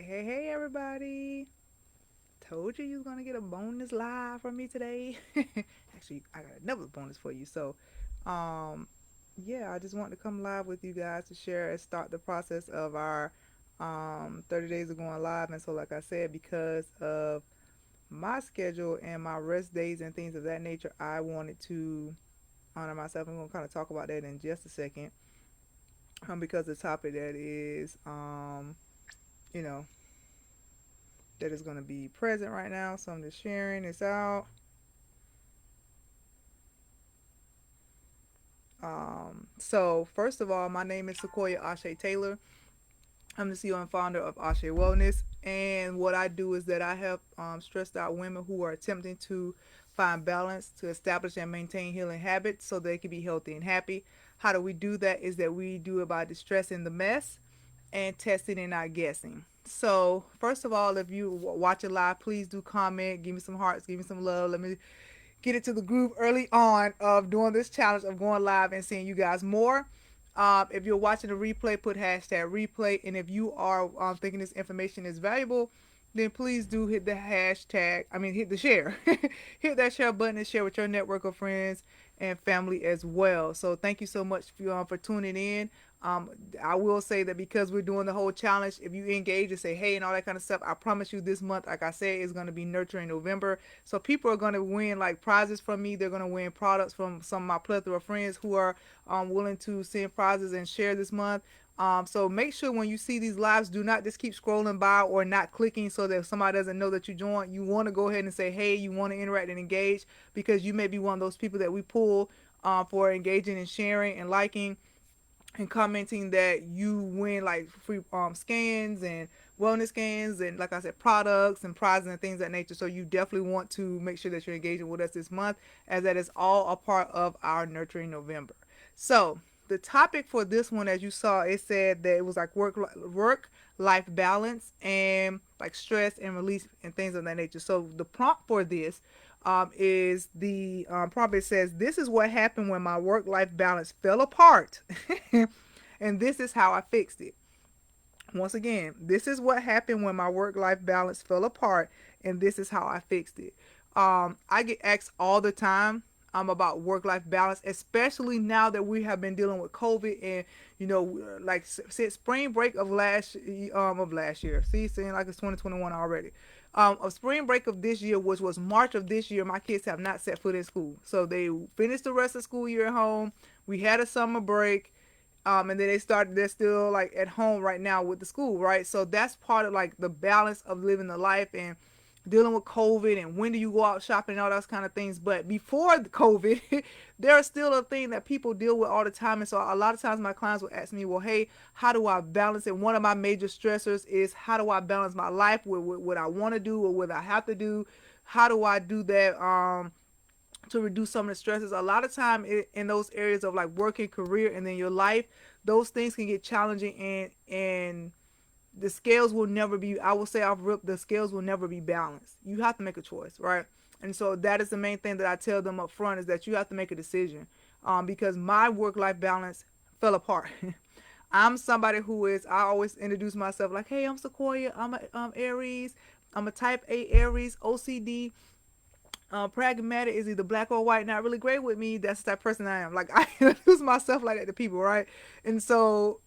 Hey, everybody. Told you was going to get a bonus live from me today. Actually, I got another bonus for you. Um, yeah, I just want to come live with you guys to share and start the process of our 30 days of going live. And so, like I said, because of my schedule and my rest days and things of that nature, I wanted to honor myself. I'm going to kind of talk about that in just a second. Because the topic that is, you know, that is going to be present right now. So I'm just sharing this out. So first of all, my name is Sequoia Ashe Taylor. I'm the CEO and founder of Ashe Wellness. And what I do is that I help stressed out women who are attempting to find balance to establish and maintain healing habits so they can be healthy and happy. How do we do that? Is that we do it by distressing the mess and testing and not guessing. So, first of all, if you watch it live, please do comment, give me some hearts, give me some love. Let me get into the groove early on of doing this challenge of going live and seeing you guys more. If you're watching the replay, put hashtag replay. And if you are thinking this information is valuable, then please do hit the hashtag. Hit the share. Hit that share button and share with your network of friends and family as well. So thank you so much for tuning in. Um, I will say that because we're doing the whole challenge, if you engage and say hey and all that kind of stuff, I promise you this month, like I said, is going to be Nurturing November. So people are going to win like prizes from me. They're going to win products from some of my plethora of friends who are willing to send prizes and share this month. So make sure when you see these lives, do not just keep scrolling by or not clicking so that somebody doesn't know that you joined. You want to go ahead and say, hey, you want to interact and engage because you may be one of those people that we pull for engaging and sharing and liking and commenting that you win like free scans and wellness scans and like I said products and prizes and things of that nature. So you definitely want to make sure that you're engaging with us this month as that is all a part of our Nurturing November. So the topic for this one, as you saw, it said that it was like work life balance and like stress and release and things of that nature. So the prompt for this is the prompt. It says, "This is what happened when my work life balance fell apart, and this is how I fixed it." Once again, this is what happened when my work life balance fell apart, and this is how I fixed it. I get asked all the time about work life balance, especially now that we have been dealing with COVID and like since spring break of last year. See, saying like it's 2021 already. Of spring break of this year, which was March of this year, my kids have not set foot in school. So they finished the rest of the school year at home. We had a summer break, and then they're still like at home right now with the school, right? So that's part of like the balance of living the life and dealing with COVID and when do you go out shopping and all those kind of things. But before the COVID, there's still a thing that people deal with all the time. And so a lot of times my clients will ask me, well, hey, how do I balance it? One of my major stressors is how do I balance my life with what I want to do or what I have to do? How do I do that? To reduce some of the stresses. A lot of time in those areas of like work and career and then your life, those things can get challenging and the scales will never be, I will say off rip, the scales will never be balanced. You have to make a choice, right? And so that is the main thing that I tell them up front is that you have to make a decision. Because my work life balance fell apart. I'm somebody who is, I always introduce myself like, hey, I'm Sequoia, I'm a Aries, I'm a type A Aries, OCD. Pragmatic is either black or white, not really great with me. That's the type of person I am. Like I introduce myself like that to people, right? And so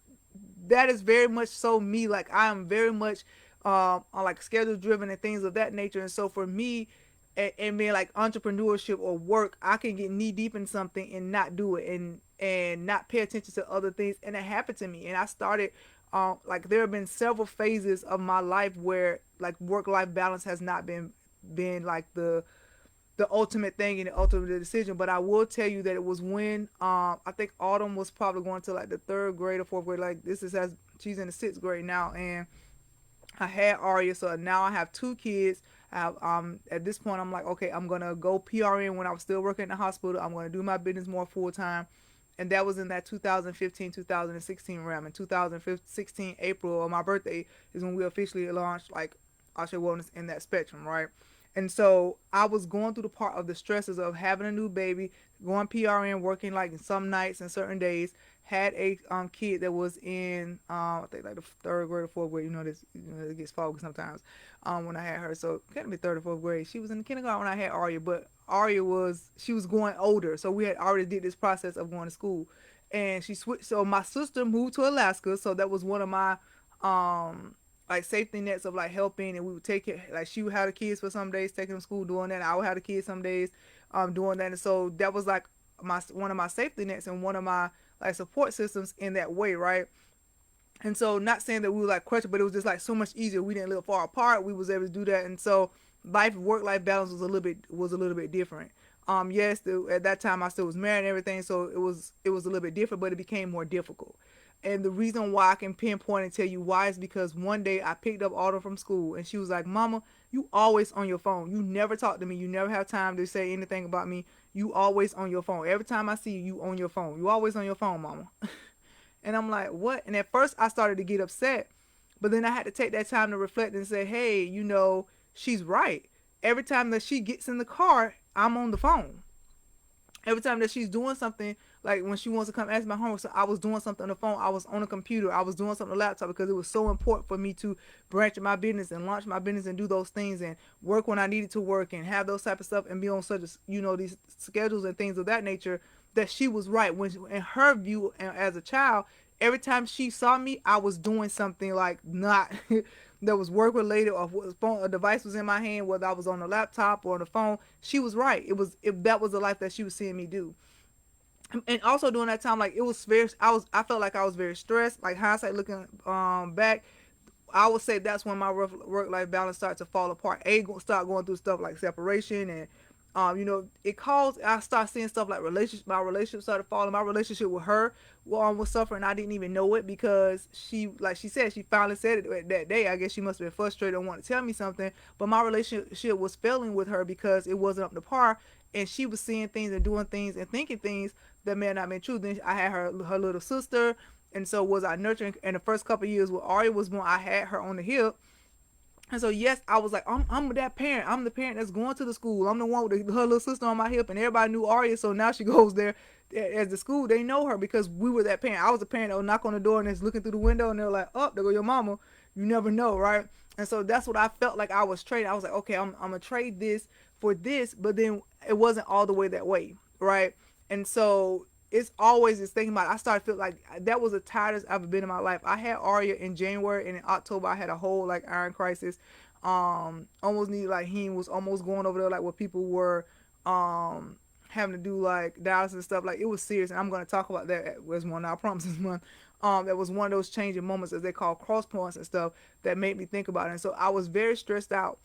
that is very much so me. Like I am very much on like schedule driven and things of that nature. And so for me, and being like entrepreneurship or work, I can get knee deep in something and not do it and not pay attention to other things. And it happened to me. And I started like there have been several phases of my life where like work life balance has not been like the ultimate thing and the ultimate decision. But I will tell you that it was when I think Autumn was probably going to like the third grade or fourth grade. Like this is as she's in the sixth grade now, and I had Aria, so now I have two kids. I have, at this point, I'm like, okay, I'm gonna go PRN when I was still working in the hospital. I'm gonna do my business more full time, and that was in that 2015 2016 realm. In 2016 April, on my birthday, is when we officially launched like Asha Wellness in that spectrum, right? And so I was going through the part of the stresses of having a new baby, going PRN, working like some nights and certain days. Had a kid that was in I think like the third grade or fourth grade. This it gets foggy sometimes. When I had her, so it couldn't be third or fourth grade. She was in the kindergarten when I had Arya, but Arya she was going older, so we had already did this process of going to school, and she switched. So my sister moved to Alaska, so that was one of my um like safety nets of like helping, and we would take it like she would have the kids for some days, taking them to school, doing that, and I would have the kids some days doing that. And so that was like my one of my safety nets and one of my like support systems in that way, right? And so not saying that we were like crushed, but it was just like so much easier. We didn't live far apart, we was able to do that. And so work life balance was a little bit different. Yes, at that time I still was married and everything, so it was a little bit different, but it became more difficult. And the reason why I can pinpoint and tell you why is because one day I picked up Autumn from school, and she was like, "Mama, you always on your phone. You never talk to me. You never have time to say anything about me. You always on your phone. Every time I see you, you on your phone. You always on your phone, Mama." And I'm like, "What?" And at first I started to get upset, but then I had to take that time to reflect and say, "Hey, she's right. Every time that she gets in the car, I'm on the phone. Every time that she's doing something, like when she wants to come ask my homework, so I was doing something on the phone, I was on a computer, I was doing something on the laptop, because it was so important for me to branch my business and launch my business and do those things and work when I needed to work and have those type of stuff and be on such these schedules and things of that nature. That she was right when in her view as a child, every time she saw me, I was doing something like not that was work related, or a device was in my hand, whether I was on the laptop or on the phone. She was right. That was the life that she was seeing me do. And also during that time, like it was very, I felt like I was very stressed. Like hindsight looking back, I would say that's when my work life balance started to fall apart. Start going through stuff like separation, and it caused, I started seeing stuff like relationships. My relationship started falling. My relationship with her was suffering. I didn't even know it, because like she said, she finally said it that day. I guess she must have been frustrated and wanted to tell me something. But my relationship was failing with her because it wasn't up to par, and she was seeing things and doing things and thinking things that may not been true. Then I had her little sister, and so was I nurturing. In the first couple of years when Aria was born, I had her on the hip. And so yes, I was like, I'm that parent. I'm the parent that's going to the school. I'm the one with her little sister on my hip, and everybody knew Aria. So now she goes there as the school. They know her because we were that parent. I was the parent that would knock on the door and is looking through the window, and they're like, "Oh, there go your mama." You never know, right? And so that's what I felt like I was trading. I was like, okay, I'm gonna trade this for this, but then it wasn't all the way that way, right? And so it's always this thing about it. I started to feel like that was the tightest I've ever been in my life. I had Aria in January, and in October I had a whole like iron crisis. Almost needed, like, he was almost going over there like where people were having to do like dialysis and stuff. Like it was serious, and I'm going to talk about that as one. I promise this month. That was one of those changing moments, as they call cross points and stuff, that made me think about it. And so I was very stressed out.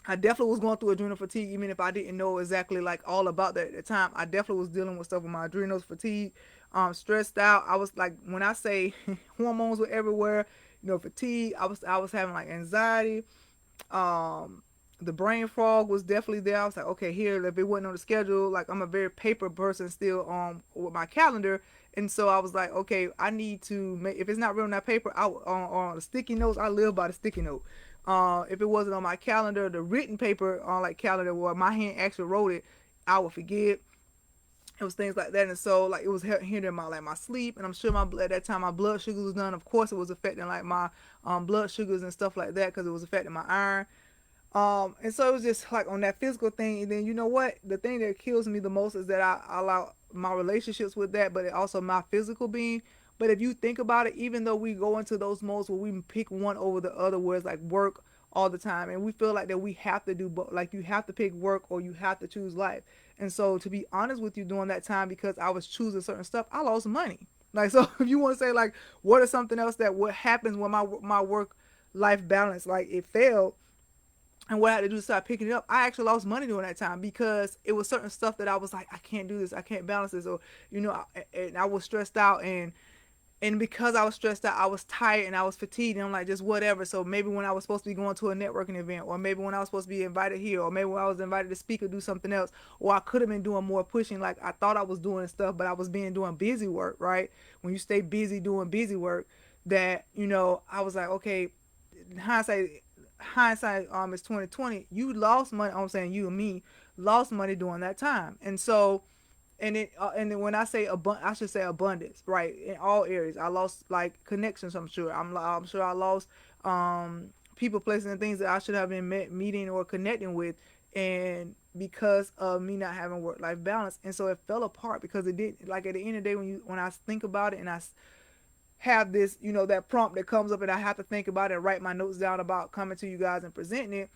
I definitely was going through adrenal fatigue, even if I didn't know exactly like all about that at the time. I definitely was dealing with stuff with my adrenals, fatigue, stressed out. I was like, when I say hormones were everywhere, fatigue. I was having like anxiety. Um, the brain fog was definitely there. I was like, okay, here, if it wasn't on the schedule, like I'm a very paper person still with my calendar. And so I was like, okay, I need to make, if it's not written on that paper, on the sticky notes, I live by the sticky note. If it wasn't on my calendar, the written paper on like calendar where my hand actually wrote it, I would forget. It was things like that. And so like it was hindering my sleep, and I'm sure at that time my blood sugar was done. Of course it was affecting like my blood sugars and stuff like that, because it was affecting my iron. And so it was just like on that physical thing. And then you know what, the thing that kills me the most is that I allow my relationships with that, but it also my physical being. But if you think about it, even though we go into those modes where we pick one over the other, where it's like work all the time, and we feel like that we have to do, but like you have to pick work or you have to choose life. And so to be honest with you, during that time, because I was choosing certain stuff, I lost money. Like, so if you want to say like what is something else that what happens when my work life balance, like it failed, and what I had to do to start picking it up, I actually lost money during that time, because it was certain stuff that I was like, I can't do this, I can't balance this, or and I was stressed out, and because I was stressed out, I was tired and I was fatigued, and I'm like, just whatever. So maybe when I was supposed to be going to a networking event, or maybe when I was supposed to be invited here, or maybe when I was invited to speak or do something else, or I could have been doing more pushing, like I thought I was doing stuff, but I was doing busy work, right? When you stay busy doing busy work, that I was like, okay, in hindsight, hindsight is 2020. You lost money. I'm saying you and me lost money during that time, and so and then when I say I should say abundance, right? In all areas, I lost like connections. I'm sure I lost people, places, and things that I should have been meeting or connecting with, and because of me not having work life balance, and so it fell apart because it did. Like at the end of the day, when I think about it, and I have this, that prompt that comes up, and I have to think about it and write my notes down about coming to you guys and presenting it,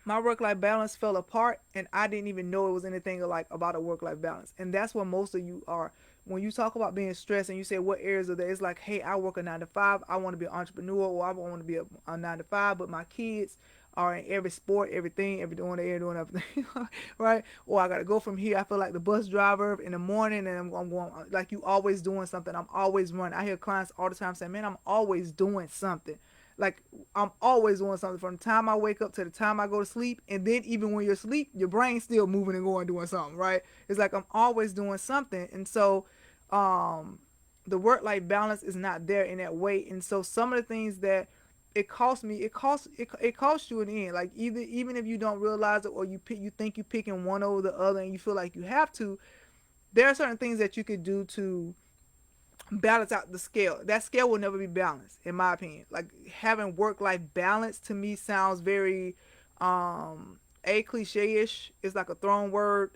my work life balance fell apart, and I didn't even know it was anything like about a work life balance. And that's what most of you are. When you talk about being stressed and you say what areas of that, it's like, hey, I work a 9 to 5. I want to be an entrepreneur, or I want to be a 9 to 5, but my kids are in every sport, everything, every doing everything, right? Or I gotta go from here. I feel like the bus driver in the morning, and I'm going like you always doing something. I'm always running. I hear clients all the time saying, "Man, I'm always doing something." Like I'm always doing something from the time I wake up to the time I go to sleep, and then even when you're asleep, your brain's still moving and going doing something, right? It's like I'm always doing something, and so um, the work-life balance is not there in that way. And so some of the things that it costs me, it costs you in the end. Like either even if you don't realize it, or you think you're picking one over the other, and you feel like you have to, there are certain things that you could do to balance out the scale. That scale will never be balanced, in my opinion. Like having work life balance to me sounds very a cliche-ish. It's like a thrown word.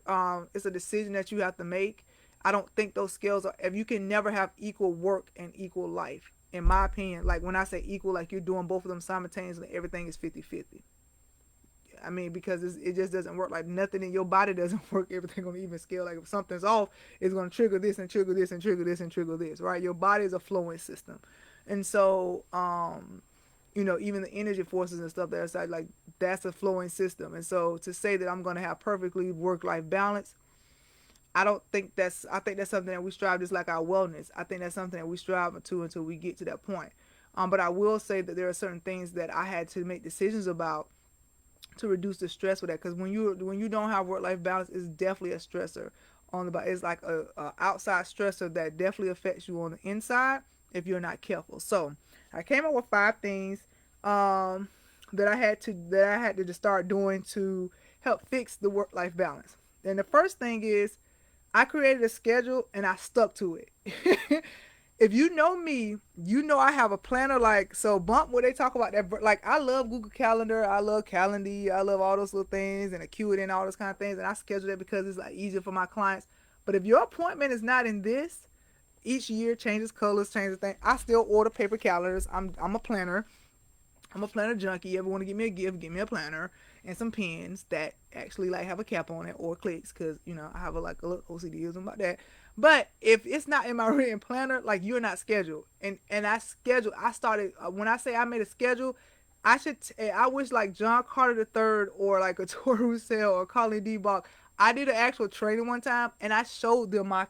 It's a decision that you have to make. I don't think those scales are, if you can never have equal work and equal life, in my opinion. Like when I say equal, like you're doing both of them simultaneously, everything is 50-50. I mean, because it just doesn't work. Like nothing in your body doesn't work everything on an even scale. Like if something's off, it's going to trigger this and trigger this and trigger this and trigger this, right? Your body is a flowing system. And so, even the energy forces and stuff that's like that's a flowing system. And so to say that I'm going to have perfectly work-life balance, I think that's something that we strive, just like our wellness. I think that's something that we strive to until we get to that point. But I will say that there are certain things that I had to make decisions about to reduce the stress with that, because when you don't have work life balance, it's definitely a stressor on the body. It's like a outside stressor that definitely affects you on the inside if you're not careful. So I came up with 5 things um, that I had to just start doing to help fix the work life balance. And the first thing is I created a schedule and I stuck to it. If you know me, you know I have a planner. Like, so bump where they talk about that. Like, I love Google Calendar, I love Calendly, I love all those little things and Acuity and all those kind of things. And I schedule it because it's like easier for my clients. But if your appointment is not in this, each year changes colors, changes things. I still order paper calendars. I'm a planner. I'm a planner junkie. You ever want to give me a gift, give me a planner and some pens that actually like have a cap on it, or clicks, because I have like a little OCD or something about that. But if it's not in my written planner, like you're not scheduled, and I schedule. I started when I say I made a schedule. I wish like John Carter III or like a Tori Roussel or Colin D. Bach. I did an actual training one time, and I showed them my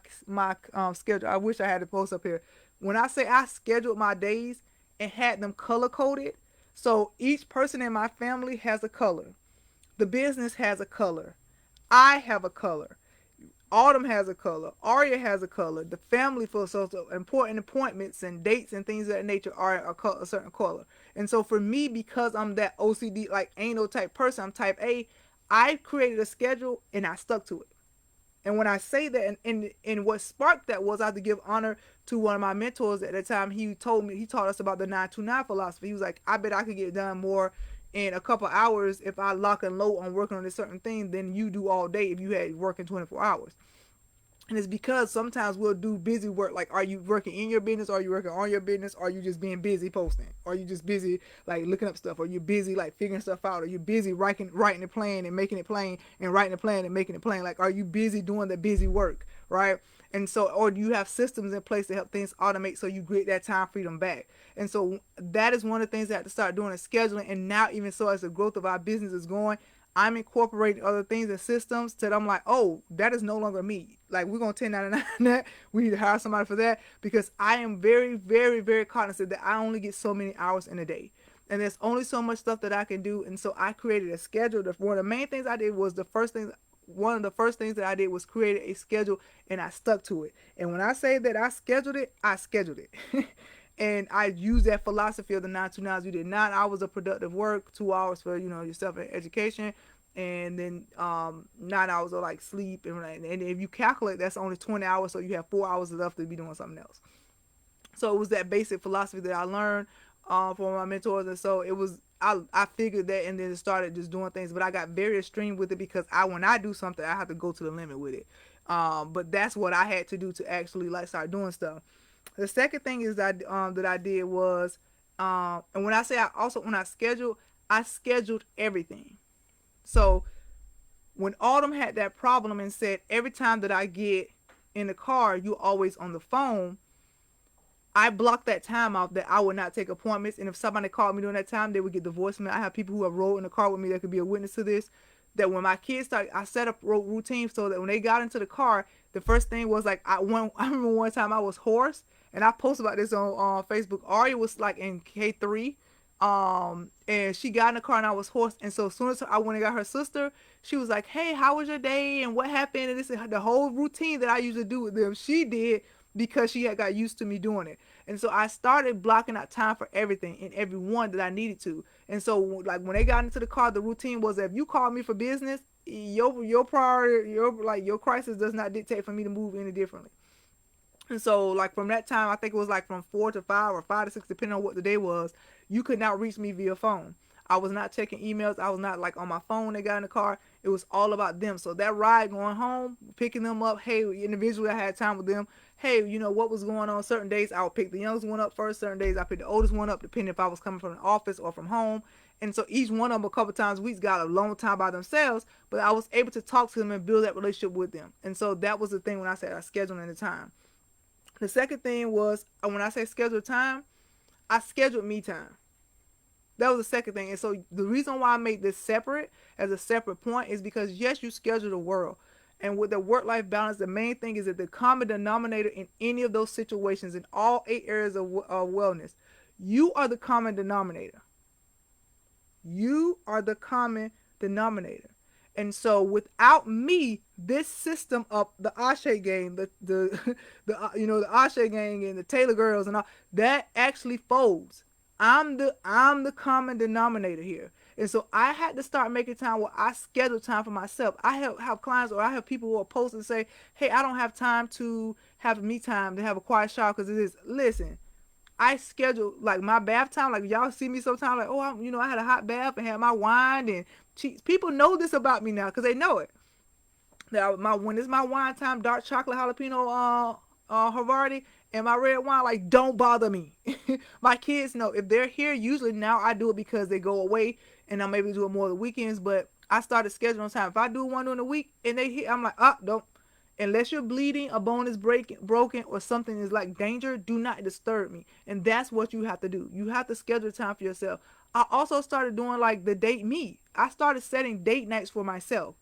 schedule. I wish I had to post up here. When I say I scheduled my days and had them color coded, so each person in my family has a color. The business has a color. I have a color. Autumn has a color. Aria has a color. The family for so important appointments and dates and things of that nature are a certain color. And so for me, because I'm that OCD, like anal type person, I'm type A, I created a schedule and I stuck to it. And when I say that, and what sparked that was I had to give honor to one of my mentors at the time. He taught us about the 929 philosophy. He was like, I bet I could get done more in a couple hours if I lock and load on working on a certain thing than you do all day if you had working 24 hours. And it's because sometimes we'll do busy work. Like, are you working in your business? Are you working on your business? Or are you just being busy posting? Are you just busy like looking up stuff? Are you busy like figuring stuff out? Are you busy writing a plan and making it plain, and writing a plan and making it plain? Like, are you busy doing the busy work, right? And so, or do you have systems in place to help things automate so you get that time freedom back? And so that is one of the things that I have to start doing is scheduling. And now, even so, as the growth of our business is going, I'm incorporating other things and systems that I'm like, oh, that is no longer me. Like, we're going to 1099 that. We need to hire somebody for that, because I am very, very, very cognizant that I only get so many hours in a day. And there's only so much stuff that I can do. And so I created a schedule. One of the main things I did was one of the first things that I did was create a schedule, and I stuck to it. And when I say that I scheduled it, I scheduled it. And I use that philosophy of the 9 2 9s. You did 9 hours of productive work, 2 hours for yourself and education, and then 9 hours of like sleep. And if you calculate, that's only 20 hours, so you have 4 hours left to be doing something else. So it was that basic philosophy that I learned from my mentors, and so it was. I figured that, and then started just doing things. But I got very extreme with it because when I do something, I have to go to the limit with it. But that's what I had to do to actually like start doing stuff. The second thing is that I did was, and when I say when I scheduled everything. So when Autumn had that problem and said every time that I get in the car, you always on the phone. I blocked that time off that I would not take appointments. And if somebody called me during that time, they would get the voicemail. I have people who have rode in the car with me that could be a witness to this. That when my kids started, I set up routines so that when they got into the car, the first thing was like, I remember one time I was hoarse, and I posted about this on Facebook. Aria was like in K3, and she got in the car and I was hoarse. And so as soon as I went and got her sister, she was like, "Hey, how was your day? And what happened?" And this is the whole routine that I usually do with them. She did because she had got used to me doing it. And so I started blocking out time for everything and everyone that I needed to. And so like when they got into the car, the routine was that if you call me for business, your priority, your crisis does not dictate for me to move any differently. And so, like from that time, I think it was like from 4 to 5 or 5 to 6, depending on what the day was. You could not reach me via phone. I was not checking emails. I was not like on my phone when they got in the car. It was all about them. So that ride going home, picking them up. Hey, individually, I had time with them. Hey, what was going on? Certain days I would pick the youngest one up first. Certain days I pick the oldest one up, depending if I was coming from the office or from home. And so each one of them a couple times a week got a long time by themselves, but I was able to talk to them and build that relationship with them. And so that was the thing when I said I scheduled in the time. The second thing was when I say schedule time, I scheduled me time. That was the second thing. And so the reason why I made this separate as a separate point is because yes, you schedule the world. And with the work-life balance, the main thing is that the common denominator in any of those situations in all 8 areas of wellness, you are the common denominator. You are the common denominator. And so without me, this system of the Ashe gang, the Ashe gang and the Taylor girls and all that actually folds. I'm the common denominator here. And so I had to start making time where I schedule time for myself. I have clients or I have people who are post and say, "Hey, I don't have time to have me time to have a quiet shower because it is." Listen, I schedule like my bath time. Like y'all see me sometimes, like, I had a hot bath and had my wine and cheese. People know this about me now because they know it. That when it's my wine time, dark chocolate jalapeno Havarti and my red wine, like don't bother me. My kids know if they're here. Usually now I do it because they go away and I'm able to do it more of the weekends. But I started scheduling time. If I do one during the week and they hit, I'm like, don't. Unless you're bleeding, a bone is broken, or something is like danger, do not disturb me. And that's what you have to do. You have to schedule time for yourself. I also started doing like the date me. I started setting date nights for myself,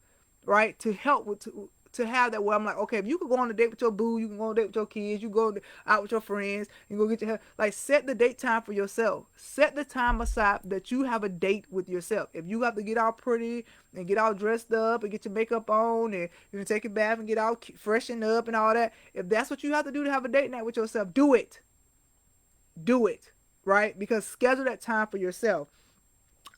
right? To help with to have that where I'm like, okay, if you could go on a date with your boo, you can go on a date with your kids, you go out with your friends, and go get your hair. Like set the date time for yourself. Set the time aside that you have a date with yourself. If you have to get all pretty and get all dressed up and get your makeup on and you can take a bath and get all freshened up and all that, if that's what you have to do to have a date night with yourself, do it. Do it, right? Because schedule that time for yourself.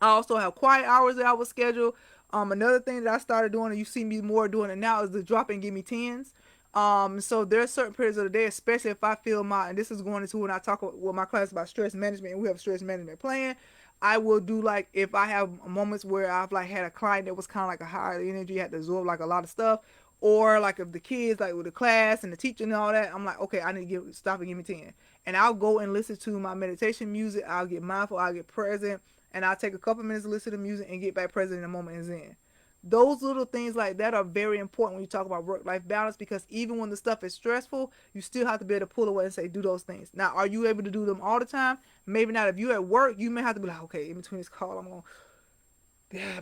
I also have quiet hours that I will schedule. Another thing that I started doing, and you see me more doing it now, is the drop and give me tens. So there are certain periods of the day, especially if I feel and this is going into when I talk with my class about stress management, and we have a stress management plan. I will do like if I have moments where I've like had a client that was kind of like a higher energy, had to absorb like a lot of stuff, or like if the kids like with the class and the teacher and all that, I'm like, okay, I need to stop and give me 10, and I'll go and listen to my meditation music. I'll get mindful, I'll get present, and I'll take a couple minutes to listen to music and get back present in the moment and zen. Those little things like that are very important when you talk about work-life balance, because even when the stuff is stressful, you still have to be able to pull away and say, do those things. Now, are you able to do them all the time? Maybe not. If you're at work, you may have to be like, okay, in between this call,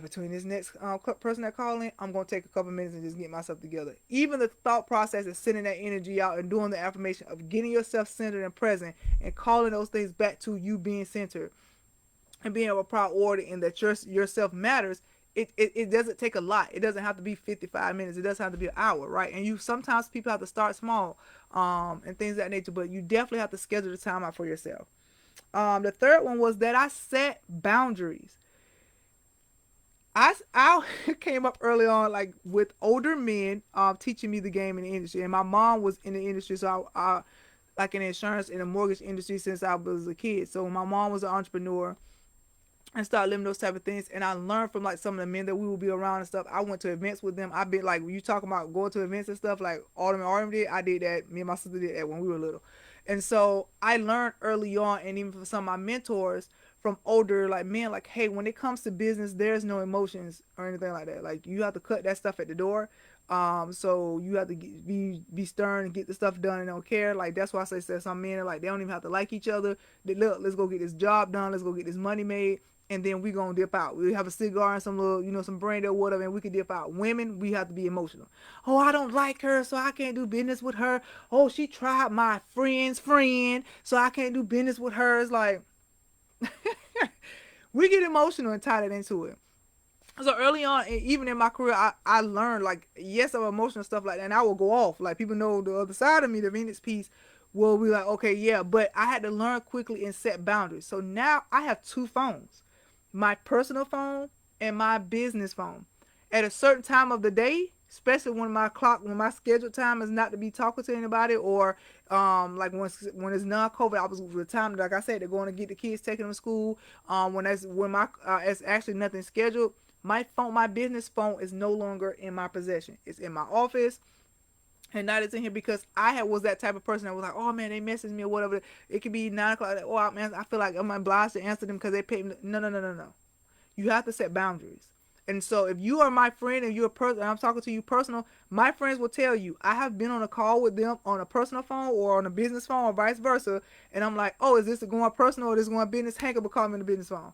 between this next person that called in, I'm going to take a couple minutes and just get myself together. Even the thought process of sending that energy out and doing the affirmation of getting yourself centered and present and calling those things back to you being centered and being a priority and that yourself matters it doesn't take a lot. It doesn't have to be 55 minutes. It doesn't have to be an hour, right? And you sometimes people have to start small, and things of that nature. But you definitely have to schedule the time out for yourself. The third one was that I set boundaries. I came up early on like with older men teaching me the game in the industry, and my mom was in the industry, so I like in the insurance and the mortgage industry since I was a kid. So my mom was an entrepreneur and started living those type of things. And I learned from like some of the men that we would be around and stuff. I went to events with them. I've been like, when you talking about going to events and stuff like Autumn and Autumn did, I did that. Me and my sister did that when we were little. And so I learned early on, and even from some of my mentors from older like men, like, hey, when it comes to business, there's no emotions or anything like that. Like you have to cut that stuff at the door. So you have to be stern and get the stuff done and don't care. Like that's why I say some men are like they don't even have to like each other. They look, let's go get this job done. Let's go get this money made, and then we gonna dip out. We have a cigar and some little, some brandy or whatever, and we can dip out. Women, we have to be emotional. Oh, I don't like her, so I can't do business with her. Oh, she tried my friend's friend, so I can't do business with her. It's like we get emotional and tie it into it. So early on, even in my career, I learned like yes, of emotional stuff like that, and I will go off. Like people know the other side of me, the Venus piece will be like, okay, yeah, but I had to learn quickly and set boundaries. So now I have two phones, my personal phone and my business phone. At a certain time of the day, especially when my scheduled time is not to be talking to anybody, or like when it's non-COVID, I was with the time, like I said, they're going to get the kids, taking them to school. When my it's actually nothing scheduled. My business phone is no longer in my possession. It's in my office. And that is in here because was that type of person that was like, oh man, they message me or whatever. It could be 9 o'clock. Like, oh man, I feel like I'm obliged to answer them because they pay me. No, no, no, no, no. You have to set boundaries. And so if you are my friend and you're a person, and I'm talking to you personal, my friends will tell you I have been on a call with them on a personal phone or on a business phone or vice versa, and I'm like, oh, is this going personal or is this going business? Hang up and call me on the business phone.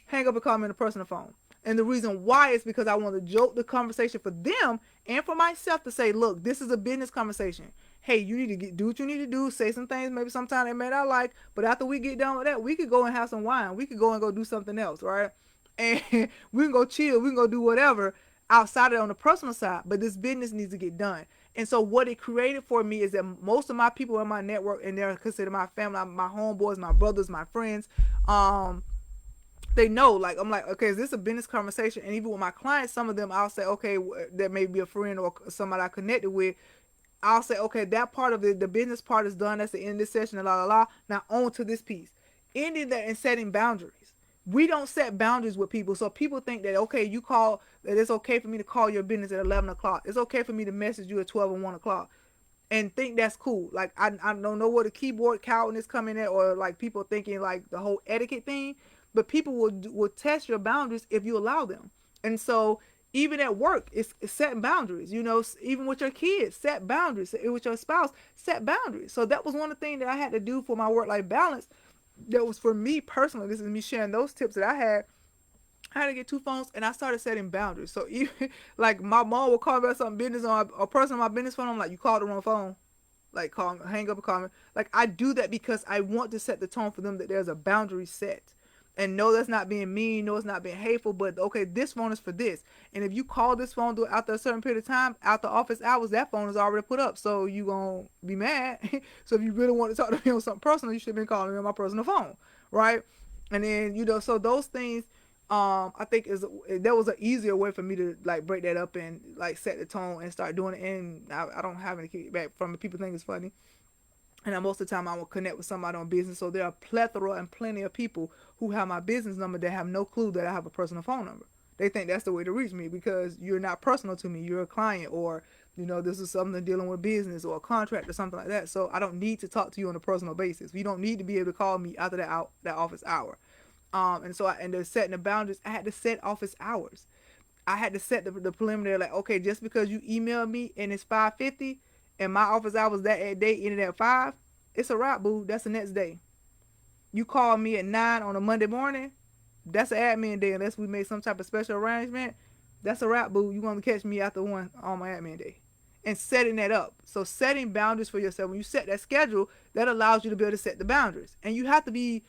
Hang up and call me on the personal phone. And the reason why is because I want to joke the conversation for them and for myself to say, look, this is a business conversation. Hey, you need to do what you need to do. Say some things maybe sometime they may not like, but after we get done with that, we could go and have some wine. We could go and go do something else, right? And we can go chill. We can go do whatever outside of it on the personal side. But this business needs to get done. And so what it created for me is that most of my people in my network, and they're considered my family, my homeboys, my brothers, my friends, they know, like, I'm like, okay, is this a business conversation? And even with my clients, some of them I'll say, okay, that may be a friend or somebody I connected with. I'll say, okay, that part of the business part is done. That's the end of this session, la la la. Now on to this piece. Ending that and setting boundaries. We don't set boundaries with people. So people think that, okay, that it's okay for me to call your business at 11 o'clock. It's okay for me to message you at 12 and 1 o'clock. And think that's cool. Like, I don't know where the keyboard counting is coming at, or like people thinking like the whole etiquette thing. But people will test your boundaries if you allow them. And so even at work, it's setting boundaries. Even with your kids, set boundaries. With your spouse, set boundaries. So that was one of the things that I had to do for my work-life balance. That was for me personally. This is me sharing those tips that I had. I had to get two phones, and I started setting boundaries. So even like my mom would call me about something business on a person on my business phone. I'm like, you called the wrong phone. Like, hang up and call me. Like, I do that because I want to set the tone for them that there's a boundary set. And no, that's not being mean. No, it's not being hateful. But okay, this phone is for this. And if you call this phone after a certain period of time, after office hours, that phone is already put up. So you gonna be mad. So if you really want to talk to me on something personal, you should have been calling me on my personal phone, right? And then so those things, I think that was an easier way for me to like break that up and like set the tone and start doing it. And I don't have any kickback from it. People think it's funny. And most of the time I will connect with somebody on business. So there are plethora and plenty of people who have my business number that have no clue that I have a personal phone number. They think that's the way to reach me because you're not personal to me. You're a client, or this is something dealing with business or a contract or something like that. So I don't need to talk to you on a personal basis. You don't need to be able to call me after that office hour. And so and setting the boundaries, I had to set office hours. I had to set the preliminary, like, okay, just because you email me and it's 5:50 and my office hours that day ended at 5, it's a wrap, boo. That's the next day. You call me at 9 on a Monday morning, that's an admin day unless we made some type of special arrangement. That's a wrap, boo. You're going to catch me after 1 on my admin day. And setting that up. So setting boundaries for yourself. When you set that schedule, that allows you to be able to set the boundaries. And you have to be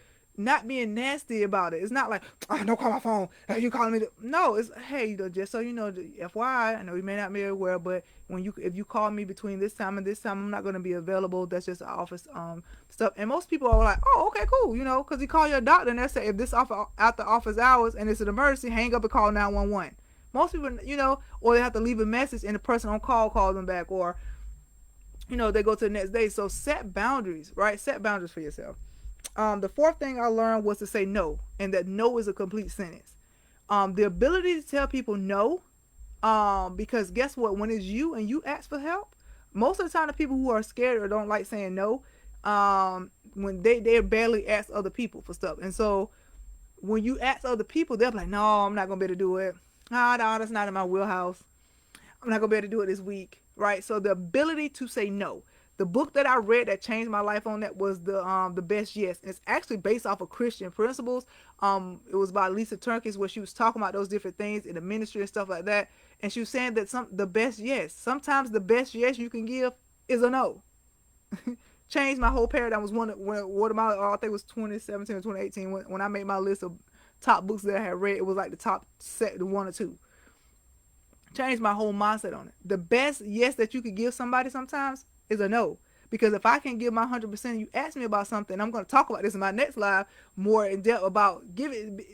not being nasty about it. It's not like, oh, don't call my phone. You calling me? No, it's, hey, just so you know, FYI, I know you may not be aware, but if you call me between this time and this time, I'm not going to be available. That's just office stuff. And most people are like, oh, okay, cool, because you call your doctor and they say if this off after office hours and it's an emergency, hang up and call 911. Most people, or they have to leave a message and the person on call calls them back, or they go to the next day. So set boundaries, right? Set boundaries for yourself. The fourth thing I learned was to say no, and that no is a complete sentence. The ability to tell people no, because guess what? When it's you and you ask for help, most of the time the people who are scared or don't like saying no, when they barely ask other people for stuff. And so when you ask other people, they'll be like, no, I'm not gonna be able to do it. No, that's not in my wheelhouse. I'm not gonna be able to do it this week, right? So the ability to say no. The book that I read that changed my life on that was the Best Yes. And it's actually based off of Christian principles. It was by Lisa Turkis, where she was talking about those different things in the ministry and stuff like that. And she was saying that the best yes, sometimes the best yes you can give is a no. Changed my whole paradigm. Was one of my, I think it was 2017 or 2018 when I made my list of top books that I had read. It was like the top set, the one or two. Changed my whole mindset on it. The best yes that you could give somebody sometimes is a no. Because if I can give my 100%, you ask me about something, I'm going to talk about this in my next live more in depth about give it.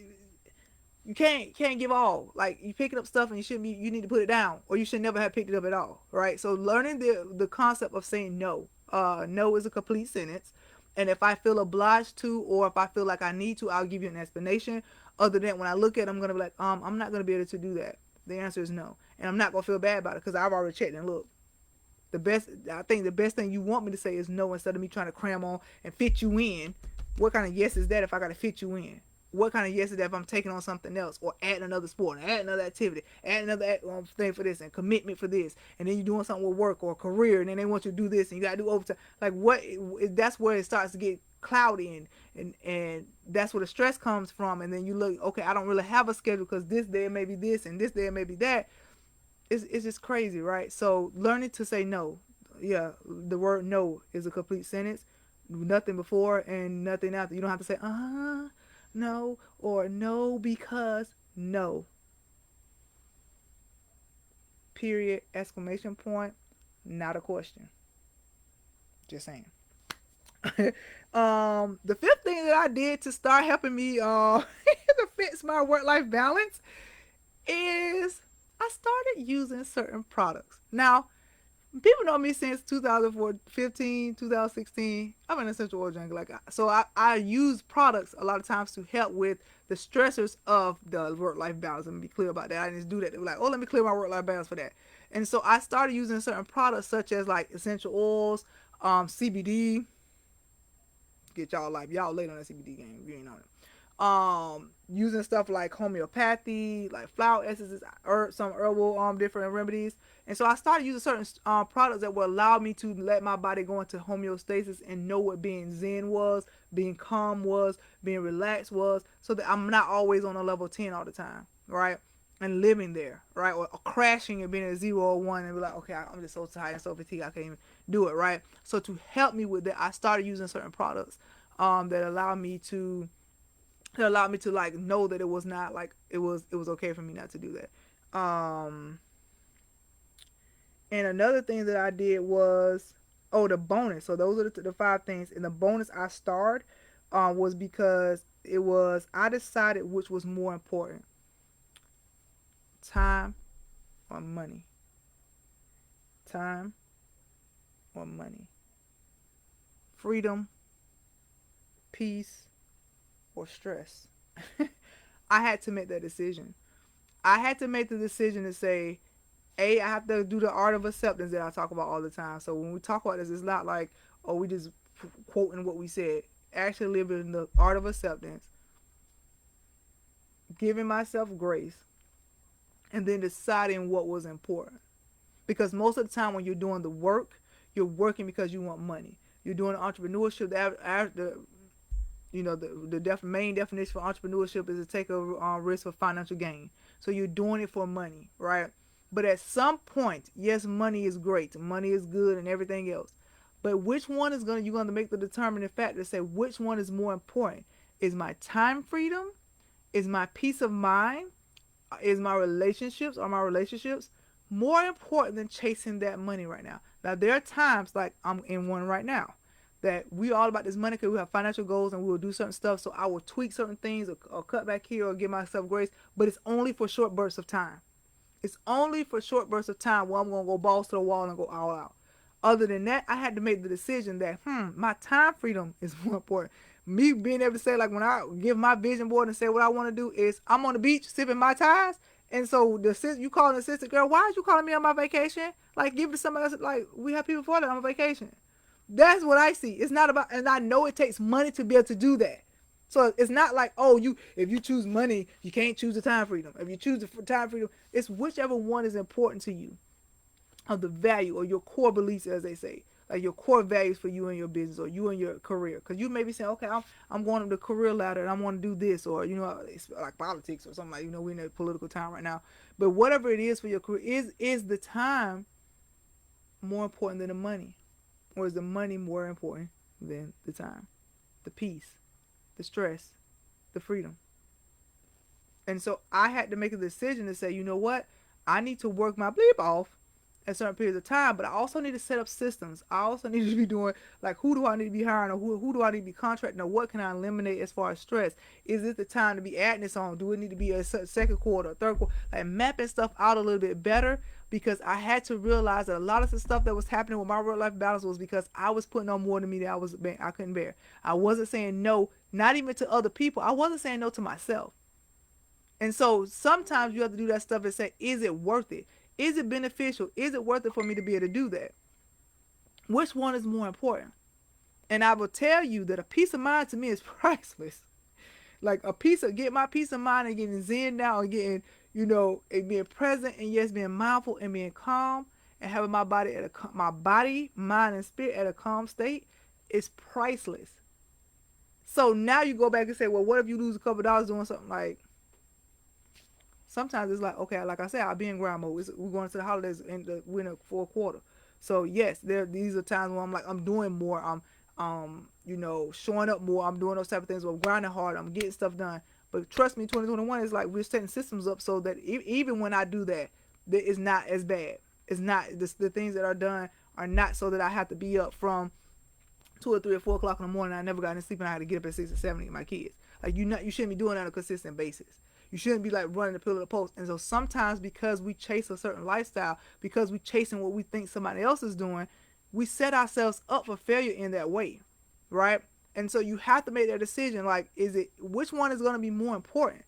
You can't give all. Like, you picking up stuff and you need to put it down, or you should never have picked it up at all, right? So learning the concept of saying no. No is a complete sentence. And if I feel obliged to, or if I feel like I need to, I'll give you an explanation. Other than when I look at it, I'm going to be like, I'm not going to be able to do that. The answer is no. And I'm not going to feel bad about it because I've already checked and looked. I think the best thing you want me to say is no, instead of me trying to cram on and fit you in. What kind of yes is that if I got to fit you in? What kind of yes is that if I'm taking on something else, or adding another sport, or add another activity, add another thing for this, and commitment for this, and then you're doing something with work or career, and then they want you to do this, and you got to do overtime. Like, what? That's where it starts to get cloudy, and that's where the stress comes from. And then you look, okay, I don't really have a schedule because this day may be this, and this day may be that. It's just crazy, right? So learning to say no. Yeah, the word no is a complete sentence. Nothing before and nothing after. You don't have to say no, or no because no. Period, exclamation point, not a question. Just saying. The fifth thing that I did to start helping me to fix my work-life balance is I started using certain products. Now, people know me since 2015, 2016. I'm an essential oil junkie. So I use products a lot of times to help with the stressors of the work-life balance. Let me be clear about that. I didn't just do that. They were like, oh, let me clear my work-life balance for that. And so I started using certain products such as like essential oils, CBD. Get y'all late on that CBD game if you ain't on it. Using stuff like homeopathy, like flower essences, some herbal different remedies. And so I started using certain products that would allow me to let my body go into homeostasis and know what being zen was, being calm was, being relaxed was, so that I'm not always on a level 10 all the time, right? And living there, right? Or crashing and being at 0 or 1 and be like, okay, I'm just so tired and so fatigued, I can't even do it, right? So to help me with that, I started using certain products that allow me to like know that it was not like it was okay for me not to do that. And another thing that I did was the bonus. So those are the 5 things. And the bonus I starred was because I decided which was more important, time or money. Time or money. Freedom, peace, or stress. I had to make that decision. I had to make the decision to say, I have to do the art of acceptance that I talk about all the time. So when we talk about this, it's not like, we just quoting what we said. Actually living the art of acceptance, giving myself grace, and then deciding what was important. Because most of the time when you're doing the work, you're working because you want money. You're doing entrepreneurship. The main definition for entrepreneurship is to take a risk for financial gain. So you're doing it for money, right? But at some point, yes, money is great, money is good, and everything else. But which one is you're going to make the determining factor to say which one is more important? Is my time freedom? Is my peace of mind? Is my relationships, are my relationships more important than chasing that money right now? Now, there are times, like I'm in one right now, that we all about this money because we have financial goals and we will do certain stuff. So I will tweak certain things, or cut back here, or give myself grace, but it's only for short bursts of time. It's only for short bursts of time where I'm going to go balls to the wall and go all out. Other than that, I had to make the decision that, my time freedom is more important. Me being able to say, like, when I give my vision board and say what I want to do is, I'm on the beach sipping my ties. And so you calling the assistant, girl, why is you calling me on my vacation? Like, give it to somebody else. Like, we have people for that on vacation. That's what I see. It's not about, and I know it takes money to be able to do that. So it's not like, oh, if you choose money, you can't choose the time freedom. If you choose the time freedom, it's whichever one is important to you, of the value or your core beliefs, as they say, like your core values for you and your business or you and your career. Because you may be saying, okay, I'm going up the career ladder and I want to do this, or it's like politics or something, like, we're in a political time right now. But whatever it is for your career, is the time more important than the money, or is the money more important than the time, the peace, the stress, the freedom? And so I had to make a decision to say, you know what? I need to work my bleep off at certain periods of time, but I also need to set up systems. I also need to be doing, like, who do I need to be hiring, or who do I need to be contracting, or what can I eliminate as far as stress? Is it the time to be adding this on? Do it need to be a second quarter, third quarter? Like, mapping stuff out a little bit better, because I had to realize that a lot of the stuff that was happening with my work-life balance was because I was putting on more than me that I couldn't bear. I wasn't saying no, not even to other people. I wasn't saying no to myself. And so sometimes you have to do that stuff and say, is it worth it? Is it beneficial? Is it worth it for me to be able to do that? Which one is more important? And I will tell you that a peace of mind to me is priceless. Like, get my peace of mind and getting zen now, and getting, and being present, and yes, being mindful and being calm, and having my body, mind, and spirit at a calm state is priceless. So now you go back and say, well, what if you lose a couple of dollars doing something? Like, sometimes it's like, okay, like I said, I'll be in grind mode. We're going to the holidays in the winter fourth quarter. So yes, these are times where I'm doing more. I'm showing up more. I'm doing those type of things. I'm grinding hard. I'm getting stuff done. But trust me, 2021 is like we're setting systems up so that even when I do that, it's not as bad. It's not the things that are done are not so that I have to be up from 2 or 3 or 4 o'clock in the morning. I never got any sleep, and I had to get up at 6 or 7 to get my kids. Like, you shouldn't be doing that on a consistent basis. You shouldn't be like running the pillar to the post. And so sometimes, because we chase a certain lifestyle, because we chasing what we think somebody else is doing, we set ourselves up for failure in that way, right? And so you have to make that decision. Like, which one is going to be more important?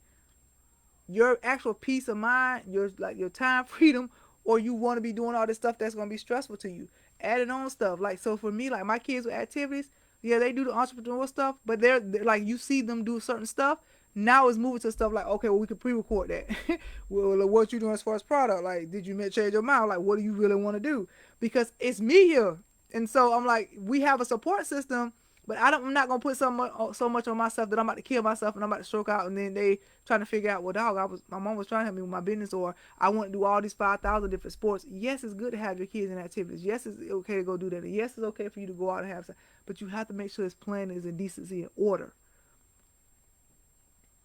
Your actual peace of mind, your time freedom, or you want to be doing all this stuff that's going to be stressful to you, adding on stuff. Like, so for me, like, my kids with activities, yeah, they do the entrepreneurial stuff, but they're like, you see them do certain stuff. Now it's moving to stuff like, okay, well, we could pre-record that. Well, what you doing as far as product? Like, did you change your mind? Like, what do you really want to do? Because it's me here. And so I'm like, we have a support system, but I'm not gonna put so much on myself that I'm about to kill myself and I'm about to stroke out, and then they trying to figure out, well, dog, my mom was trying to help me with my business, or I want to do all these 5,000 different sports. Yes, it's good to have your kids in activities. Yes, it's okay to go do that. Yes, it's okay for you to go out and have some, but you have to make sure it's planned, is in decency and order.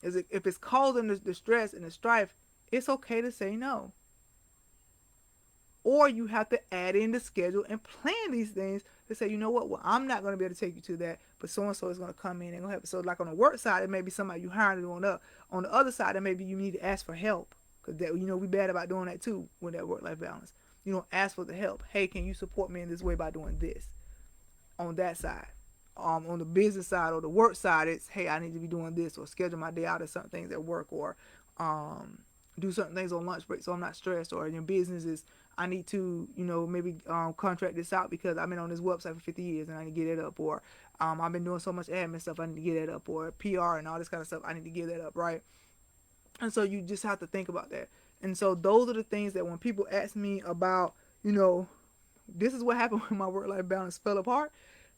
If it's causing the stress and the strife, it's okay to say no. Or you have to add in the schedule and plan these things to say, you know what, well, I'm not going to be able to take you to that, but so-and-so is going to come in and going to help. So like on the work side, it may be somebody you hired to on up. On the other side, it may be you need to ask for help, because we bad about doing that too with that work-life balance. Ask for the help. Hey, can you support me in this way by doing this? On that side. On the business side or the work side, it's, hey, I need to be doing this, or schedule my day out of certain things at work, or do certain things on lunch break so I'm not stressed. Or in your business is, I need to, maybe contract this out because I've been on this website for 50 years and I need to get it up. Or I've been doing so much admin stuff, I need to get it up. Or PR and all this kind of stuff, I need to get that up, right? And so you just have to think about that. And so those are the things that when people ask me about, this is what happened when my work-life balance fell apart.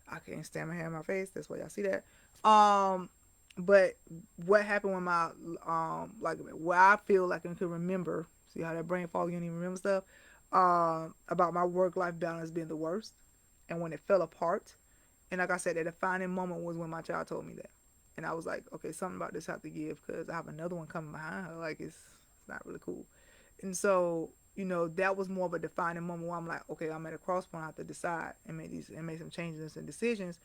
I can't stand my hair in my face. That's why y'all see that. But what happened when my like where I feel like I can remember. See how that brain fog, you don't even remember stuff. About my work-life balance being the worst, and when it fell apart. And like I said, that defining moment was when my child told me that. And I was like, okay, something about this have to give because I have another one coming behind her. Like it's not really cool. And so, that was more of a defining moment where I'm like, okay, I'm at a cross point. I have to decide and make some changes and decisions.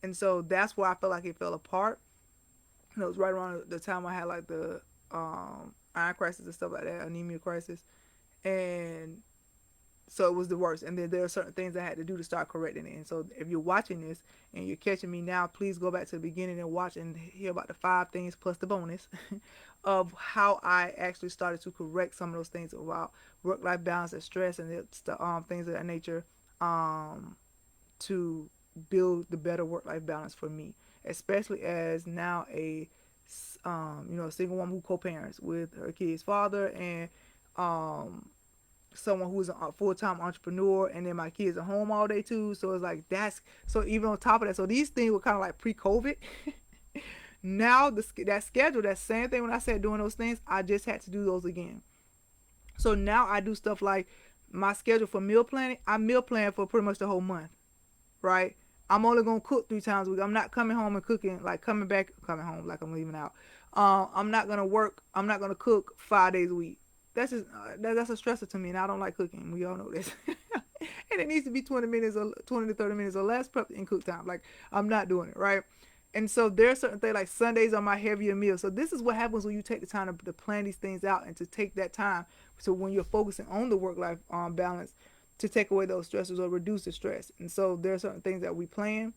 And so that's where I felt like it fell apart. It was right around the time I had like the iron crisis and stuff like that, anemia crisis, and so it was the worst. And then there are certain things I had to do to start correcting it. And so if you're watching this and you're catching me now, please go back to the beginning and watch and hear about the 5 things plus the bonus of how I actually started to correct some of those things about work-life balance and stress and it's the things of that nature, um, to build the better work-life balance for me, especially as now a single woman who co-parents with her kid's father and um someone who's a full-time entrepreneur, and then my kids are home all day too, so it's like that's so even on top of that, so these things were kind of like pre-COVID. Now that schedule, that same thing when I said doing those things, I just had to do those again. So now I do stuff like my schedule for meal planning. I meal plan for pretty much the whole month, right? I'm only gonna cook 3 times a week. I'm not coming home and cooking, like coming home like I'm leaving out. I'm not gonna work. I'm not gonna cook 5 days a week. That's just that's a stressor to me, and I don't like cooking. We all know this. And it needs to be 20 minutes or 20 to 30 minutes or less prep and cook time. Like I'm not doing it, right? And so there are certain things like Sundays are my heavier meal. So this is what happens when you take the time to plan these things out and to take that time. So when you're focusing on the work life balance, to take away those stressors or reduce the stress. And so there are certain things that we plan.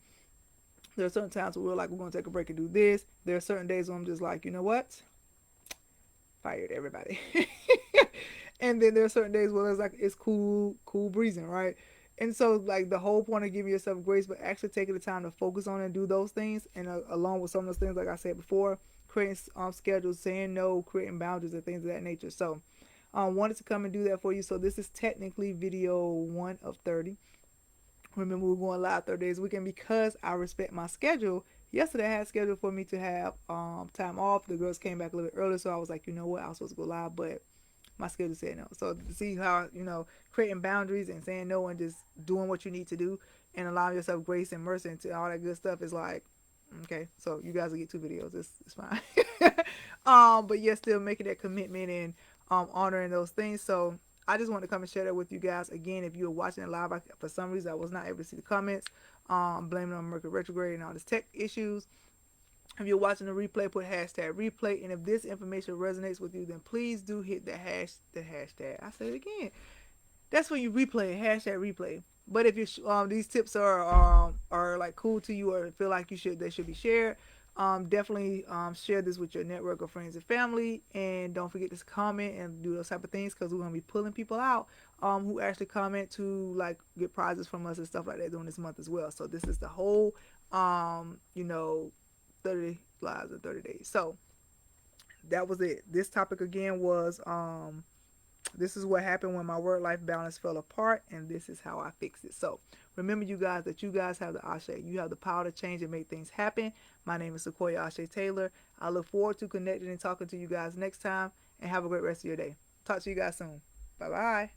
There are certain times where we're like, we're going to take a break and do this. There are certain days where I'm just like, you know what? Fired everybody. And then there are certain days where it's like, it's cool breezing, right? And so, like, the whole point of giving yourself grace, but actually taking the time to focus on and do those things, and along with some of those things, like I said before, creating schedules, saying no, creating boundaries, and things of that nature. So, wanted to come and do that for you. So, this is technically video 1 of 30. Remember, we're going live 30 days a week, and because I respect my schedule, yesterday I had scheduled for me to have time off. The girls came back a little bit early, so I was like, you know what, I was supposed to go live, but my schedule said no. So to see how creating boundaries and saying no and just doing what you need to do and allowing yourself grace and mercy and all that good stuff is like, okay. So you guys will get 2 videos. It's fine. But yeah, still making that commitment and honoring those things. So I just want to come and share that with you guys. Again, if you were watching it live, for some reason I was not able to see the comments. Blaming on Mercury retrograde and all this tech issues. If you're watching the replay, put hashtag replay. And if this information resonates with you, then please do hit the hashtag. I said it again. That's when you replay, hashtag replay. But if you these tips are like cool to you or feel like they should be shared, definitely share this with your network of friends and family. And don't forget to comment and do those type of things because we're gonna be pulling people out who actually comment to like get prizes from us and stuff like that during this month as well. So this is the whole 30 lives in 30 days. So that was it. This topic again was this is what happened when my work life balance fell apart, and this is how I fixed it. So remember, you guys, that you guys have the Ashe. You have the power to change and make things happen. My name is Sequoia Ashe Taylor. I look forward to connecting and talking to you guys next time, and have a great rest of your day. Talk to you guys soon. Bye bye.